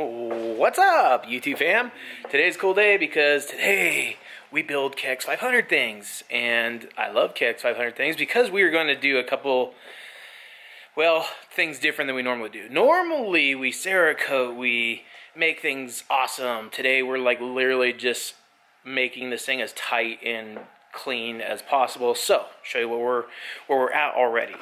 What's up, YouTube fam? Today's a cool day because today we build KX500 things, and I love KX500 things because we are going to do a couple, well, things different than we normally do. Normally we Cerakote, we make things awesome. Today we're like literally just making this thing as tight and clean as possible. So, show you where we're at already.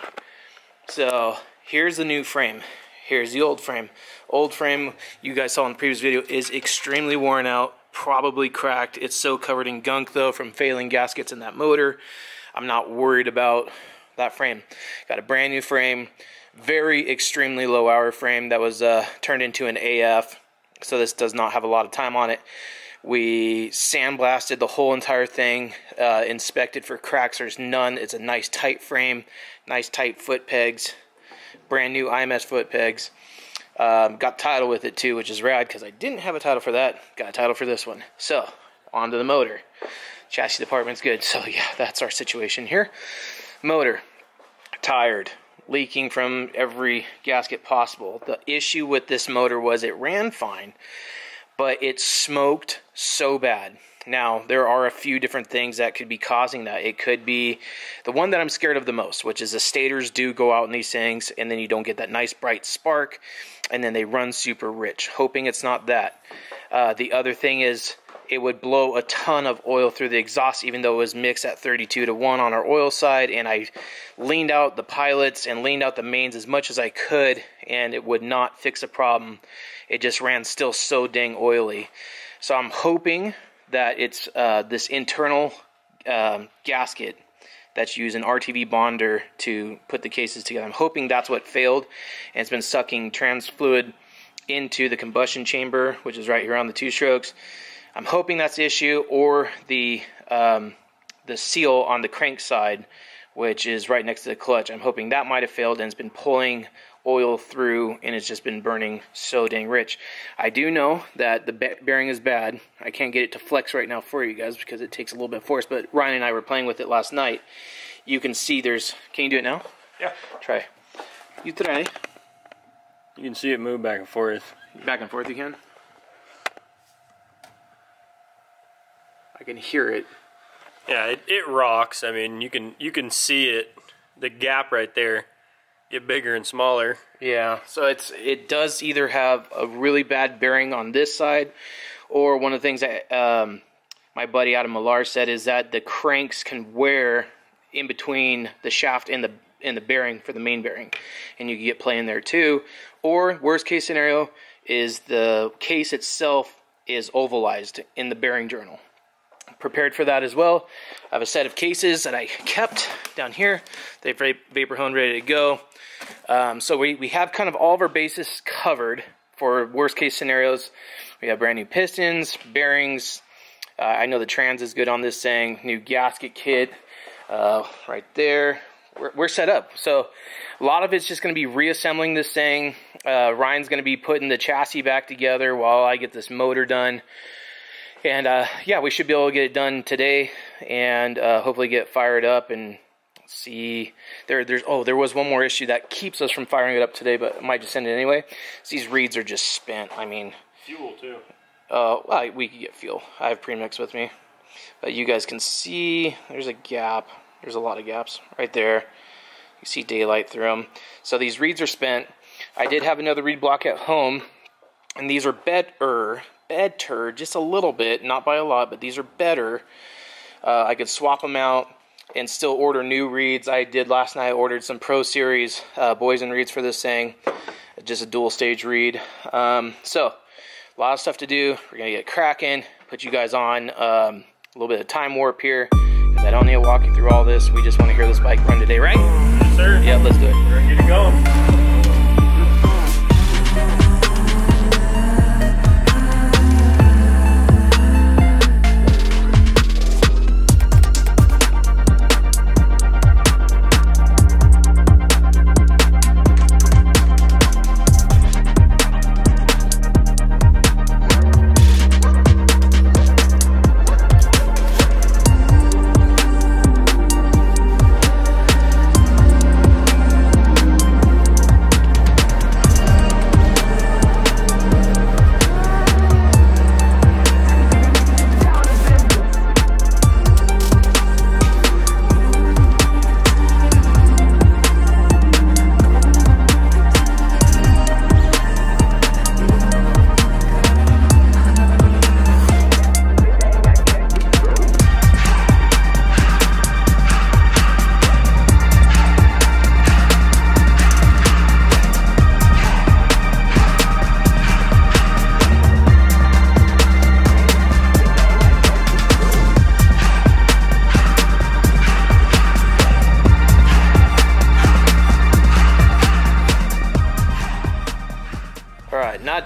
So, here's the new frame. Here's the old frame. Old frame, you guys saw in the previous video, is extremely worn out, probably cracked. It's so covered in gunk though from failing gaskets in that motor. I'm not worried about that frame. Got a brand new frame, very extremely low hour frame that was turned into an AF, so this does not have a lot of time on it. We sandblasted the whole entire thing, inspected for cracks. There's none. It's a nice tight frame, nice tight foot pegs. Brand new IMS foot pegs. Got title with it too, which is rad because I didn't have a title for that. Got a title for this one. So, on to the motor. Chassis department's good. So yeah, that's our situation here. Motor, tired, leaking from every gasket possible. The issue with this motor was it ran fine, but it smoked so bad. Now, there are a few different things that could be causing that. It could be the one that I'm scared of the most, which is the stators do go out in these things, and then you don't get that nice bright spark, and then they run super rich. Hoping it's not that. The other thing is it would blow a ton of oil through the exhaust, even though it was mixed at 32:1 on our oil side, and I leaned out the pilots and leaned out the mains as much as I could, and it would not fix a problem. It just ran still so dang oily. So I'm hoping that it's this internal gasket that's using RTV bonder to put the cases together. I'm hoping that's what failed, and it's been sucking trans fluid into the combustion chamber, which is right here on the two strokes. I'm hoping that's the issue, or the seal on the crank side, which is right next to the clutch. I'm hoping that might have failed and it's been pulling oil through, and it's just been burning so dang rich. I do know that the bearing is bad. I can't get it to flex right now for you guys because it takes a little bit of force, but Ryan and I were playing with it last night. You can see there's... Can you do it now? Yeah. Try. You try. You can see it move back and forth. Back and forth you can? I can hear it. Yeah, it rocks. I mean, you can see it, the gap right there, get bigger and smaller. Yeah, so it does either have a really bad bearing on this side, or one of the things that my buddy Adam Millar said is that the cranks can wear in between the shaft and the bearing for the main bearing, and you can get play in there too. Or worst case scenario is the case itself is ovalized in the bearing journal. Prepared for that as well. I have a set of cases that I kept down here. They've vapor honed, ready to go. So we have kind of all of our bases covered for worst case scenarios. We have brand new pistons, bearings. I know the trans is good on this thing. New gasket kit right there. We're set up. So a lot of it's just going to be reassembling this thing. Ryan's going to be putting the chassis back together while I get this motor done. And yeah, we should be able to get it done today, and hopefully get fired up and see. There was one more issue that keeps us from firing it up today, but I might just send it anyway. So these reeds are just spent. I mean, fuel too. Well, we could get fuel. I have premix with me, but you guys can see there's a gap. There's a lot of gaps right there. You see daylight through them. So these reeds are spent. I did have another reed block at home, and these are better just a little bit, not by a lot, but these are better. I could swap them out and still order new reeds. I did last night. I ordered some Pro Series Boysen reeds for this thing, just a dual stage reed. So a lot of stuff to do. We're gonna get cracking, put you guys on a little bit of time warp here because I don't need to walk you through all this. We just want to hear this bike run today, right? Yes, sir. Yeah, let's do it. We're ready to go.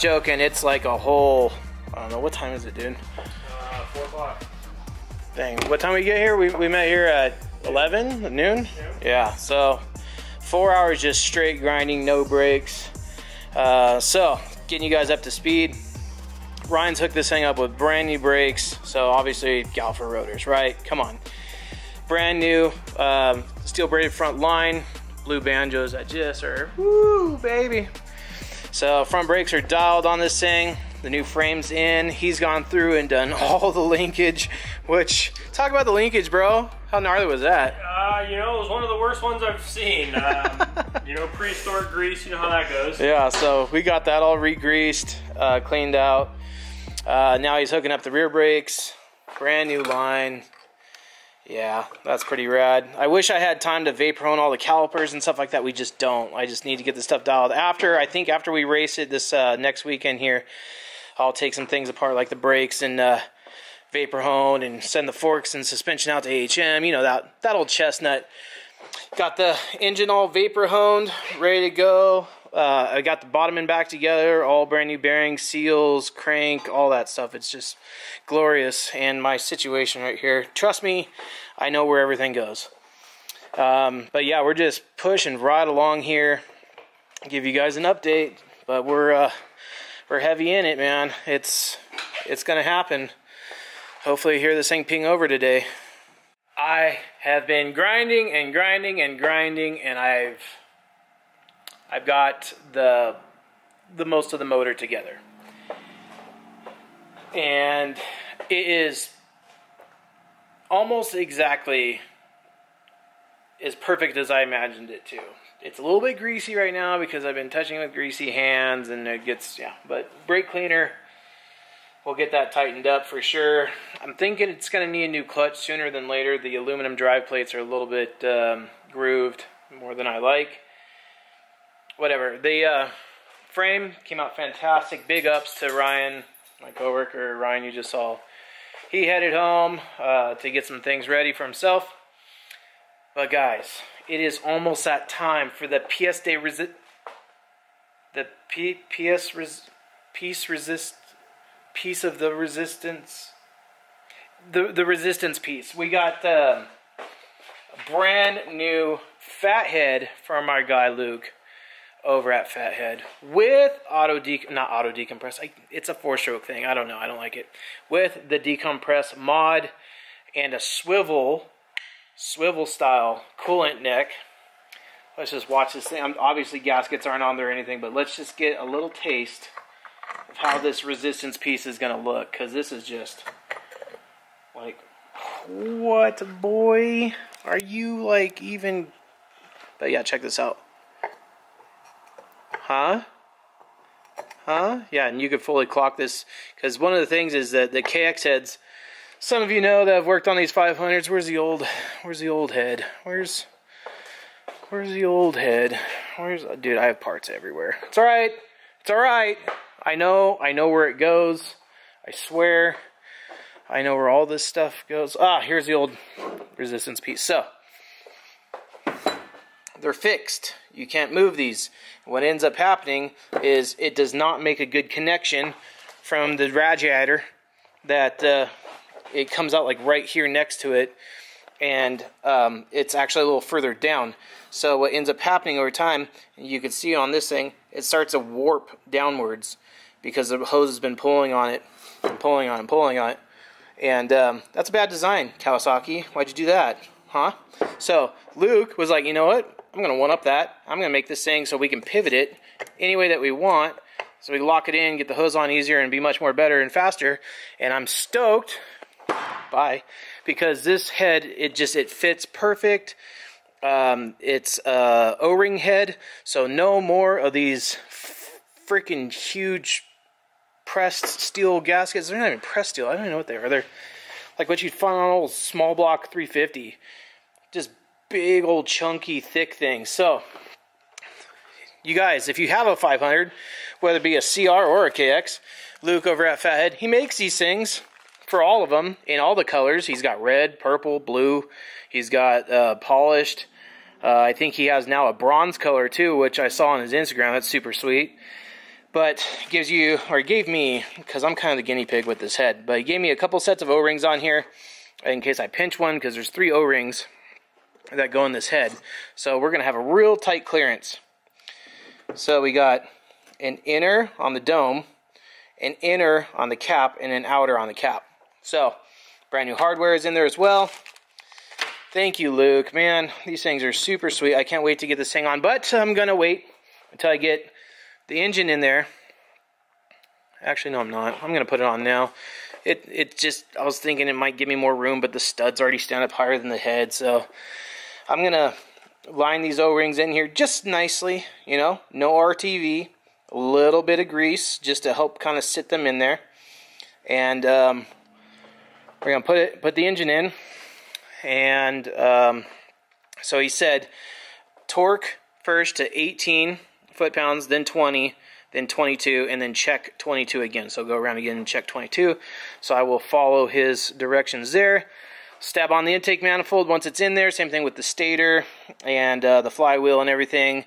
joking. It's like a whole, I don't know, what time is it, dude? 4 o'clock. Dang, what time we get here? We met here at 11, at noon? Yeah, so 4 hours just straight grinding, no breaks. So, getting you guys up to speed. Ryan's hooked this thing up with brand new brakes, so obviously Galfer rotors, right? Come on. Brand new, steel braided front line, blue banjos that just are, woo, baby. So front brakes are dialed on this thing. The new frame's in. He's gone through and done all the linkage, which, talk about the linkage, bro. How gnarly was that? You know, it was one of the worst ones I've seen. You know, prehistoric grease, you know how that goes. Yeah, so we got that all re-greased, cleaned out. Now he's hooking up the rear brakes, brand new line. Yeah, that's pretty rad. I wish I had time to vapor hone all the calipers and stuff like that. We just don't. I just need to get this stuff dialed. I think after we race it this next weekend here, I'll take some things apart like the brakes and vapor hone and send the forks and suspension out to HM. You know, that old chestnut. Got the engine all vapor honed, ready to go. I got the bottom and back together, all brand new bearings, seals, crank, all that stuff. It's just glorious. And my situation right here, trust me, I know where everything goes. But yeah, we're just pushing right along here. Give you guys an update, but we're heavy in it, man. It's gonna happen. Hopefully you hear this thing ping over today. I have been grinding and grinding and grinding, and I've got the most of the motor together. And it is almost exactly as perfect as I imagined it to. It's a little bit greasy right now because I've been touching with greasy hands and it gets, yeah, but brake cleaner, we'll get that tightened up for sure. I'm thinking it's going to need a new clutch sooner than later. The aluminum drive plates are a little bit grooved, more than I like. Whatever. The frame came out fantastic. Big ups to Ryan, my coworker. Ryan, you just saw. He headed home to get some things ready for himself. But guys, it is almost that time for the piece of the resistance. The resistance piece. We got a brand new fathead from our guy Luke over at Fathead with not auto decompress. It's a 4-stroke thing. I don't know. I don't like it. With the decompress mod and a swivel style coolant neck. Let's just watch this thing. Obviously gaskets aren't on there or anything, but let's just get a little taste of how this resistance piece is going to look, because this is just like, what, boy? Are you like even? But yeah, check this out. Huh? Yeah, and you could fully clock this, because one of the things is that the KX heads, some of you know that have worked on these 500s. Where's the old head? Where's the old head? Dude, I have parts everywhere. It's all right. It's all right. I know where it goes. I swear. I know where all this stuff goes. Here's the old resistance piece. So, they're fixed. You can't move these. What ends up happening is it does not make a good connection from the radiator that it comes out like right here next to it, and it's actually a little further down. So what ends up happening over time, you can see on this thing, it starts to warp downwards because the hose has been pulling on it, and pulling on it, and pulling on it. And that's a bad design, Kawasaki. Why'd you do that? Huh? So Luke was like, you know what? I'm going to one-up that. I'm going to make this thing so we can pivot it any way that we want, so we lock it in, get the hose on easier, and be much more better and faster. And I'm stoked, because this head, it fits perfect. It's a O-ring head, so no more of these freaking huge pressed steel gaskets. They're not even pressed steel. I don't even know what they are. They're like what you'd find on an old small block 350. Just big old chunky thick things. So you guys, if you have a 500, whether it be a CR or a KX, Luke over at Fathead, he makes these things for all of them in all the colors. He's got red, purple, blue. He's got polished. I think he has now a bronze color too, which I saw on his Instagram. That's super sweet. but gives you, or gave me, because I'm kind of the guinea pig with this head, but he gave me a couple sets of O-rings on here in case I pinch one, because there's 3 O-rings that go in this head. So we're going to have a real tight clearance. So we got an inner on the dome, an inner on the cap, and an outer on the cap. So brand new hardware is in there as well. Thank you, Luke. Man, these things are super sweet. I can't wait to get this thing on, but I'm going to wait until I get the engine in there. Actually, no, I'm not. I'm going to put it on now. It just, I was thinking it might give me more room, but the studs already stand up higher than the head, so I'm going to line these O-rings in here just nicely, you know, no RTV, a little bit of grease just to help kind of sit them in there. And we're going to put the engine in. And so he said torque first to 18 foot-pounds, then 20, then 22, and then check 22 again. So go around again and check 22. So I will follow his directions there. Stab on the intake manifold once it's in there. Same thing with the stator and the flywheel and everything.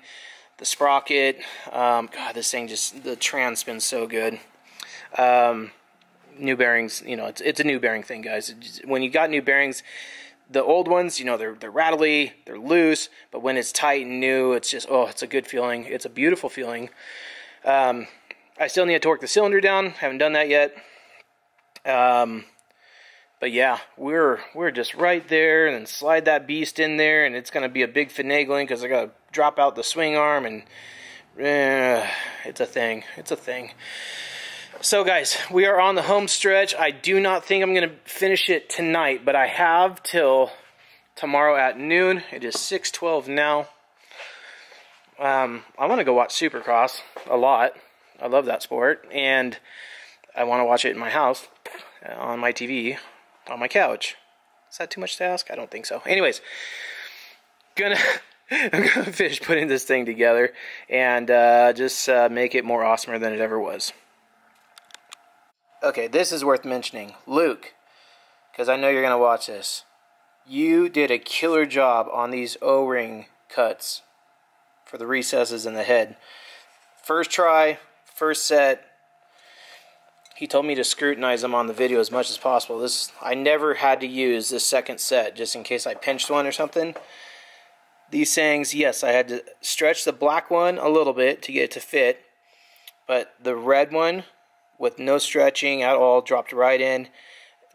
The sprocket. God, this thing just, the trans spins so good. New bearings, you know, it's a new bearing thing, guys. When you got new bearings, the old ones, you know, they're rattly, they're loose, but when it's tight and new, it's just, oh, it's a good feeling. It's a beautiful feeling. I still need to torque the cylinder down. Haven't done that yet. But yeah, we're just right there, and then slide that beast in there, and it's going to be a big finagling because I got to drop out the swing arm, and it's a thing. It's a thing. So guys, we are on the home stretch. I do not think I'm going to finish it tonight, but I have till tomorrow at noon. It is 6:12 now. I want to go watch Supercross a lot. I love that sport, and I want to watch it in my house, on my TV, on my couch. Is that too much to ask? I don't think so. Anyways, I'm gonna finish putting this thing together and just make it more awesomer than it ever was. Okay, this is worth mentioning. Luke, because I know you're gonna watch this. You did a killer job on these O-ring cuts for the recesses in the head. First try, first set. He told me to scrutinize them on the video as much as possible. I never had to use this second set just in case I pinched one or something. These things, yes, I had to stretch the black one a little bit to get it to fit, but the red one with no stretching at all dropped right in.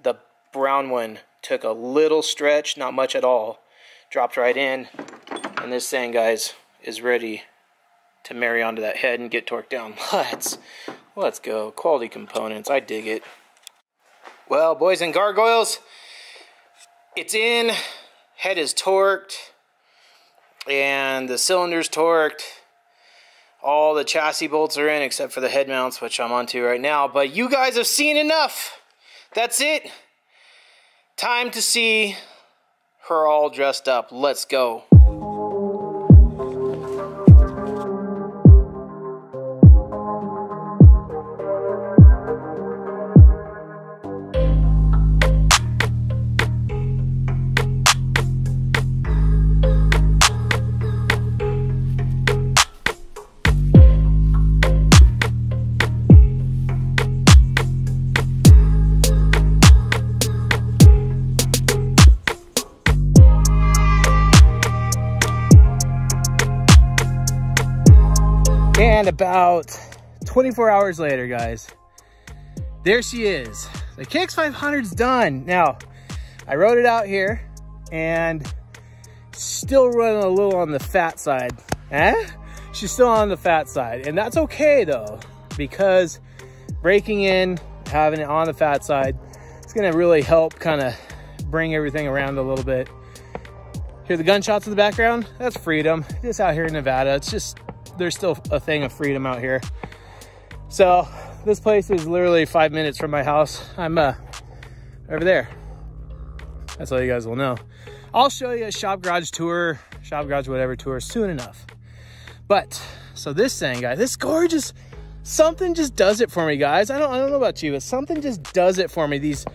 The brown one took a little stretch, not much at all, dropped right in, and this thing, guys, is ready to marry onto that head and get torqued down. Let's go. Quality components. I dig it. Well, boys and gargoyles, it's in. Head is torqued, and the cylinder's torqued. All the chassis bolts are in except for the head mounts, which I'm onto right now. But you guys have seen enough. That's it. Time to see her all dressed up. Let's go. And about 24 hours later, guys, there she is. The KX500's done. Now, I wrote it out here, and still running a little on the fat side. She's still on the fat side, and that's okay though, because breaking in, having it on the fat side, it's gonna really help kind of bring everything around a little bit. Hear the gunshots in the background? That's freedom. Just out here in Nevada, it's just, there's still a thing of freedom out here. So this place is literally 5 minutes from my house. I'm over there. That's all you guys will know. I'll show you a shop garage tour, shop garage whatever tour soon enough. But so this thing, guys, this gorgeous, something just does it for me, guys. I don't know about you, but something just does it for me. These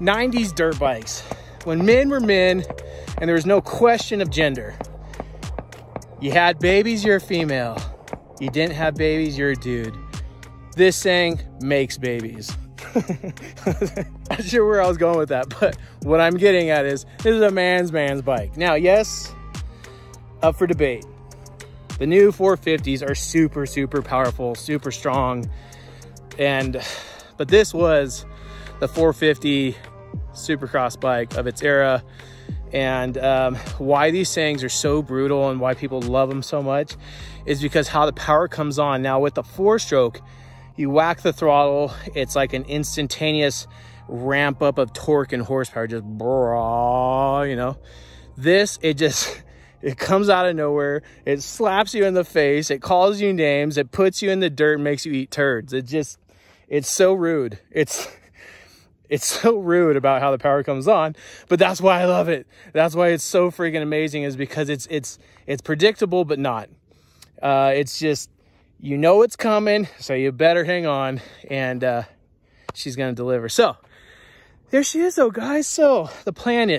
90s dirt bikes, when men were men and there was no question of gender. You had babies, you're a female. You didn't have babies, you're a dude. This thing makes babies. Not sure where I was going with that, but what I'm getting at is this is a man's bike. Now, yes, up for debate. The new 450s are super powerful, super strong, but this was the 450 supercross bike of its era. And why these things are so brutal and why people love them so much is because how the power comes on. Now with the 4-stroke, you whack the throttle, it's like an instantaneous ramp up of torque and horsepower, just you know. This, it comes out of nowhere, it slaps you in the face, it calls you names, it puts you in the dirt and makes you eat turds. It's so rude. It's so rude about how the power comes on, but that's why I love it. That's why it's so freaking amazing, is because it's predictable, but not. It's just, you know it's coming, so you better hang on, and she's gonna deliver. So there she is though, guys. So the plan.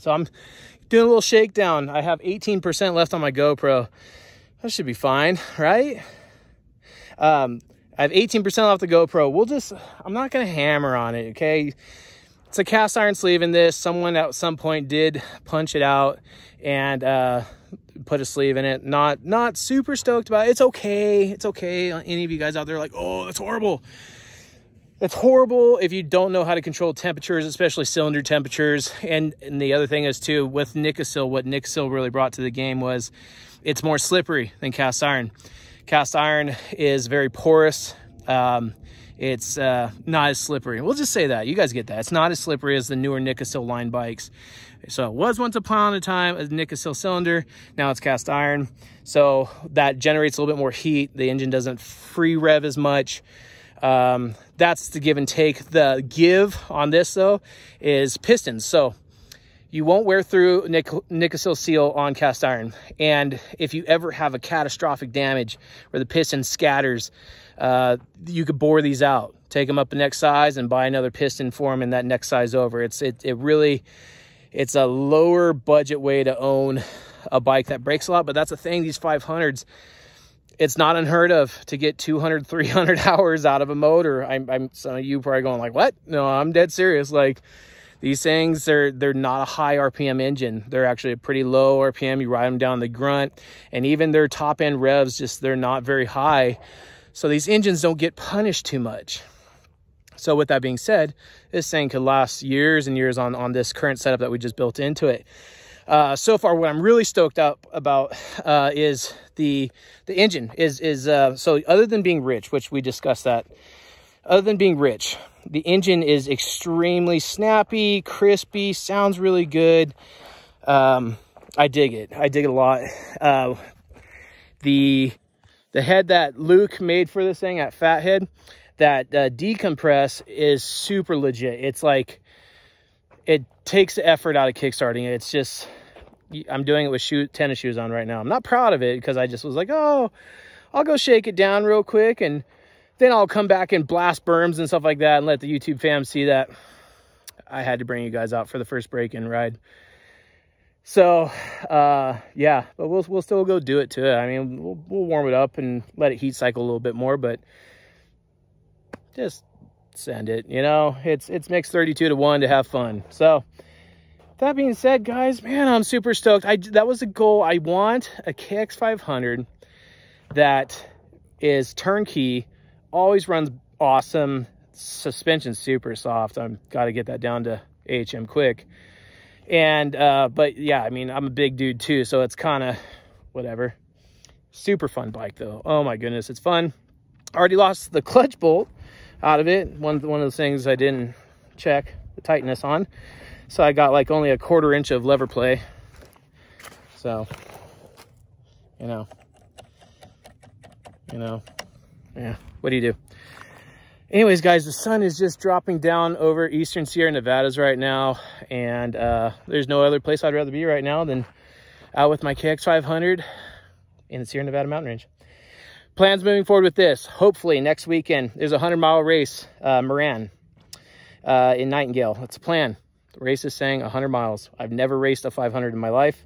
So I'm doing a little shakedown. I have 18% left on my GoPro. That should be fine, right? I have 18% off the GoPro. I'm not going to hammer on it, okay? It's a cast iron sleeve in this. Someone at some point did punch it out and put a sleeve in it. Not super stoked about it. It's okay. It's okay. Any of you guys out there are like, oh, that's horrible. It's horrible if you don't know how to control temperatures, especially cylinder temperatures. And the other thing is too, with Nikasil, what Nikasil really brought to the game was it's more slippery than cast iron. Cast iron is very porous. It's not as slippery. We'll just say that. You guys get that. It's not as slippery as the newer Nikasil line bikes. So it was once upon a time a Nikasil cylinder. Now it's cast iron. So that generates a little bit more heat. The engine doesn't free rev as much. That's the give and take. The give on this though is pistons. So you won't wear through Nikasil seal on cast iron. And if you ever have a catastrophic damage where the piston scatters, you could bore these out, take them up the next size and buy another piston for them in that next size over. It's a lower budget way to own a bike that breaks a lot, but that's the thing, these 500s, it's not unheard of to get 200, 300 hours out of a motor. Some of you probably going like, what? No, I'm dead serious. Like, these things, they're not a high RPM engine. They're actually a pretty low RPM. You ride them down the grunt, and even their top end revs, they're not very high. So these engines don't get punished too much. So with that being said, this thing could last years and years on this current setup that we just built into it. So far, what I'm really stoked up about is the engine so other than being rich, which we discussed that, other than being rich, the engine is extremely snappy, crispy, sounds really good. I dig it. I dig it a lot. The head that Luke made for this thing at Fathead, that decompress is super legit. It's like, it takes the effort out of kickstarting it. It's just, I'm doing it with tennis shoes on right now. I'm not proud of it because I just was like, oh, I'll go shake it down real quick and then I'll come back and blast berms and stuff like that and let the YouTube fam see that I had to bring you guys out for the first break-in ride. So, yeah, but we'll still go do it to it. I mean, we'll warm it up and let it heat cycle a little bit more, but just send it, you know. It's mixed 32-to-1 to have fun. So, that being said, guys, man, I'm super stoked. That was a goal. I want a KX500 that is turnkey, always runs awesome, suspension's super soft. I've got to get that down to AHM quick. And but yeah, I mean, I'm a big dude too, so it's kind of whatever. Super fun bike though. Oh my goodness, it's fun. Already lost the clutch bolt out of it. One of those things I didn't check the tightness on, so I got like only a 1/4 inch of lever play. So you know, yeah, what do you do? Anyways, guys, the sun is just dropping down over eastern Sierra Nevadas right now, and there's no other place I'd rather be right now than out with my KX500 in the Sierra Nevada mountain range. Plans moving forward with this. Hopefully next weekend there's a 100-mile race, Moran, in Nightingale. That's a plan. The race is saying 100 miles. I've never raced a 500 in my life,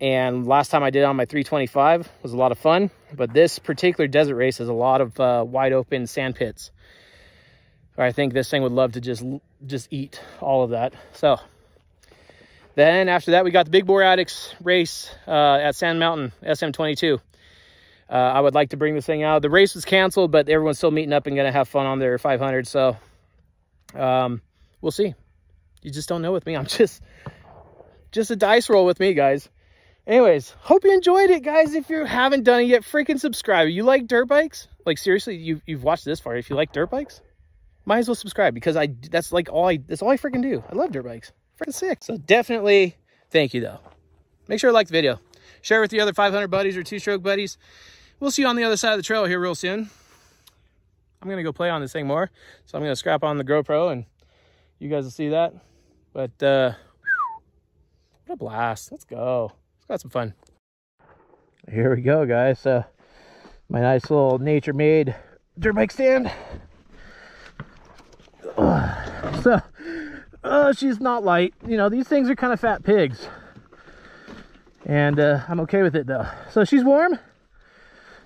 And last time I did it on my 325 was a lot of fun. But this particular desert race has a lot of wide open sand pits. I think this thing would love to just eat all of that. So then after that, we got the Big Bore Addicts race at Sand Mountain, SM22. I would like to bring this thing out. The race was canceled, but everyone's still meeting up and going to have fun on their 500. So we'll see. You just don't know with me. I'm just a dice roll with me, guys. Anyways, hope you enjoyed it, guys. If you haven't done it yet, freaking subscribe. You like dirt bikes? Like, seriously, you've watched this far. If you like dirt bikes, might as well subscribe, because that's all I freaking do. I love dirt bikes. Freaking sick. So definitely thank you, though. Make sure to like the video. Share with your other 500 buddies or two-stroke buddies. We'll see you on the other side of the trail here real soon. I'm going to go play on this thing more. So I'm going to scrap on the GoPro, and you guys will see that. But what a blast. Let's go. Got some fun. Here we go, guys. My nice little nature-made dirt bike stand. She's not light. You know, these things are kind of fat pigs, and I'm okay with it though. So she's warm.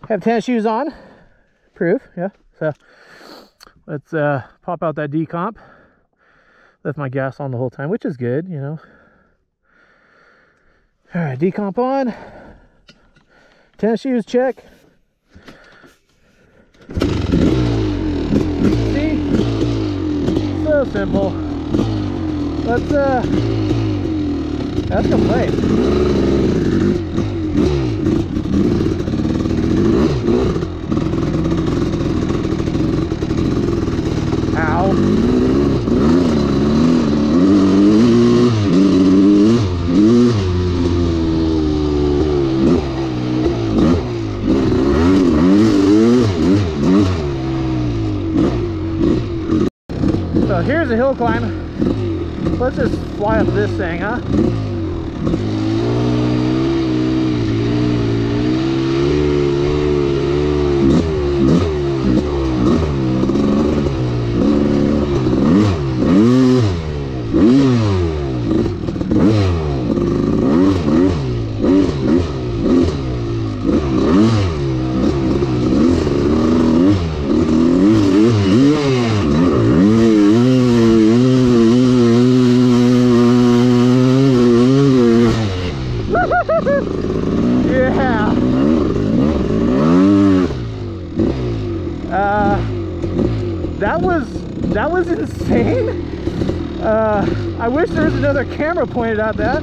Have tennis shoes on. Proof, yeah. So let's pop out that decomp. Left my gas on the whole time, which is good, you know. All right, decomp on. Tennis shoes, check. See? So simple. Let's go play. Ow. So here's a hill climb. Let's just fly up this thing, huh? Yeah. That was insane. I wish there was another camera pointed at that,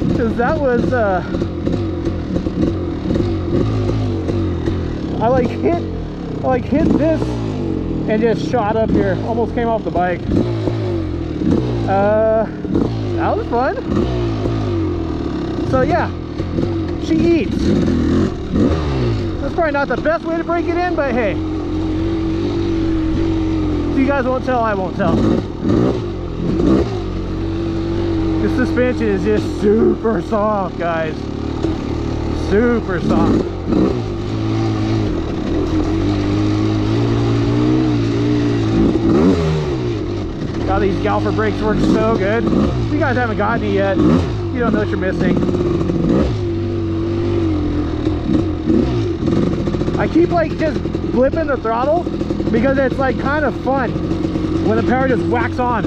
because that was I hit this and just shot up here, almost came off the bike. That was fun. So yeah, she eats. That's probably not the best way to break it in, but hey, if you guys won't tell, I won't tell. The suspension is just super soft, guys. Super soft. God, these Galfer brakes work so good. If you guys haven't gotten it yet, you don't know what you're missing. I keep like just flipping the throttle because it's like kind of fun when the power just whacks on.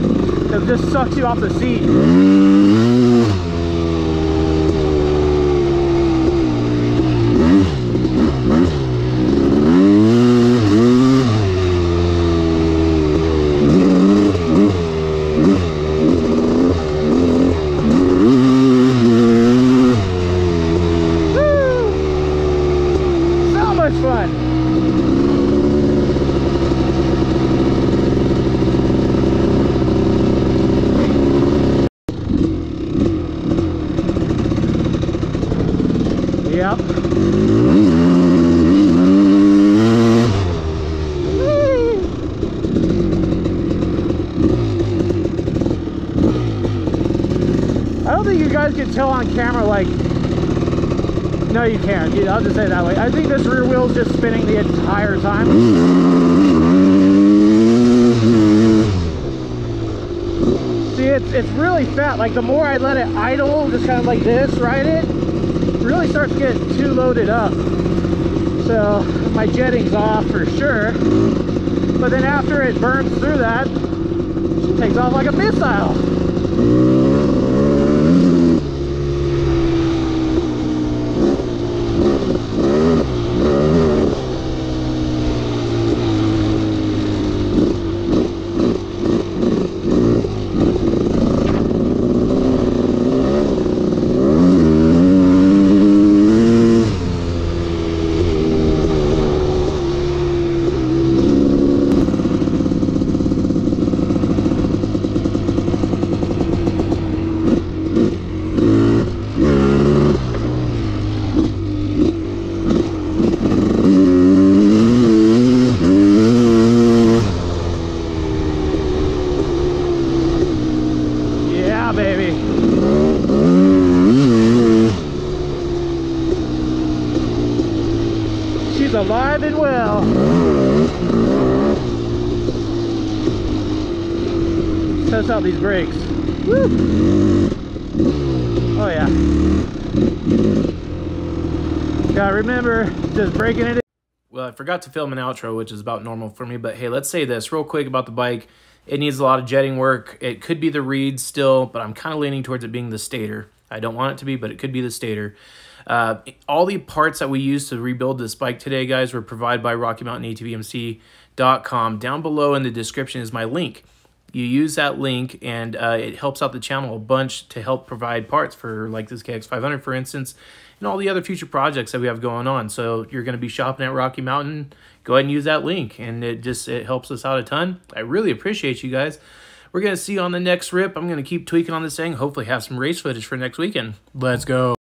It just sucks you off the seat. Yep. I don't think you guys can tell on camera, like, no you can't. I'll just say it that way. I think this rear wheel is just spinning the entire time. See, it's really fat. Like, the more I let it idle, just kind of like this, ride it, really starts to get too loaded up. So my jetting's off for sure. But then after it burns through that, it takes off like a missile. Baby. She's alive and well. Test out these brakes. Woo. Oh yeah. Gotta remember, just breaking it in. Well, I forgot to film an outro, which is about normal for me, but hey, let's say this real quick about the bike. It needs a lot of jetting work. It could be the reeds still, but I'm kind of leaning towards it being the stator. I don't want it to be, but it could be the stator. All the parts that we used to rebuild this bike today, guys, were provided by RockyMountainATVMC.com. Down below in the description is my link. You use that link, and it helps out the channel a bunch to help provide parts for, like this KX500, for instance, and all the other future projects that we have going on. So you're going to be shopping at Rocky Mountain, go ahead and use that link, and it helps us out a ton. I really appreciate you guys. We're going to see you on the next rip. I'm going to keep tweaking on this thing, hopefully have some race footage for next weekend. Let's go.